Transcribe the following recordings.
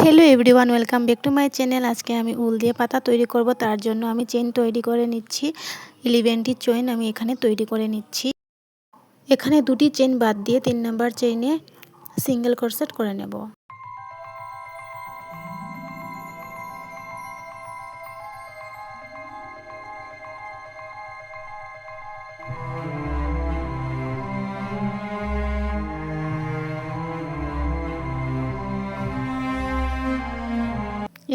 Hello everyone welcome back to my channel. आज के आमी उल दिए पाता तैरी करब, तार जोन्नो आमी चेन तैरी करे निচ্ছি। 11टी चेन आमी एखाने तैरी करे निচ্ছি। एखाने दुटी चेन बाद दिए 3 नम्बर चेने सिंगल क्रोशेट करे नेब।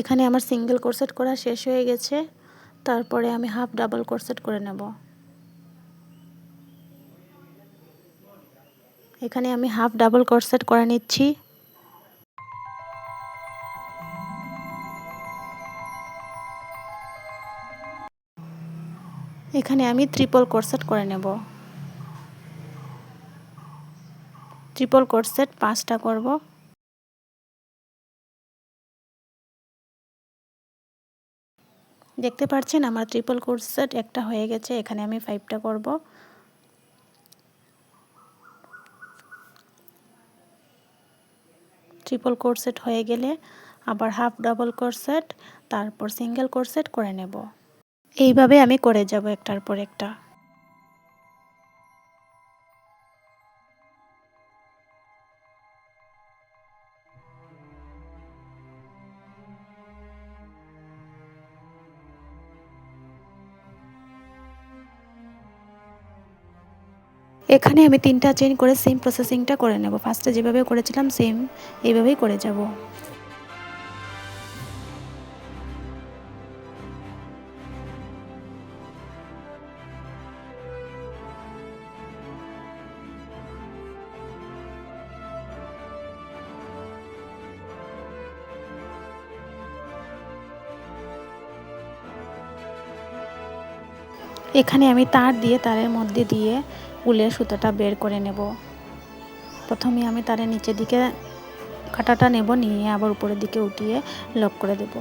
এখানে আমার সিঙ্গেল ক্রোশেট করা শেষ হয়ে গেছে। তারপরে আমি হাফ ডাবল ক্রোশেট করে নেব। এখানে আমি হাফ ডাবল ক্রোশেট করে নিচ্ছি। এখানে আমি ট্রিপল ক্রোশেট করে নেব। ট্রিপল ক্রোশেট 5টা করব। দেখতে পাচ্ছেন আমার ট্রিপল ক্রোশেট একটা হয়ে গেছে। এখানে আমি 5টা করব। ট্রিপল ক্রোশেট হয়ে গেলে আবার হাফ ডাবল ক্রোশেট, তারপর সিঙ্গেল ক্রোশেট করে নেব। এইভাবে আমি করে যাব একটার পর একটা। এখানে আমি 3টা চেইন করে সেম প্রসেসিংটা করে নেব। ফার্স্টে যেভাবে করেছিলাম সেম এইভাবেই করে যাব। এখানে আমি তার দিয়ে তারের মধ্যে দিয়ে উলের সুতাটা বের করে নেব। প্রথমে আমি তারের নিচের দিকে কাঁটাটা নেব, নিয়ে আবার উপরের দিকে উঠিয়ে লক করে দেব।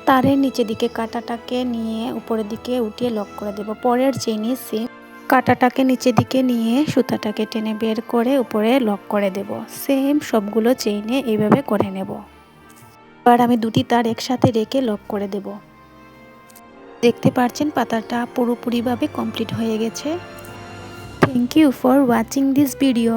তারের নিচের দিকে কাঁটাটাকে নিয়ে উপরের দিকে উঠিয়ে লক করে দেব। পরের চেইনে সেম কাঁটাটাকে নিচের দিকে নিয়ে সুতাটাকে টেনে বের করে উপরে লক করে দেব। সেম সবগুলো চেইনে এইভাবে করে নেব। এবার আমি দুটি তার একসাথে রেখে লক করে দেব। দেখতে পাচ্ছেন পাতাটা পুরোপুরিভাবে কমপ্লিট হয়ে গেছে। Thank you for watching this video.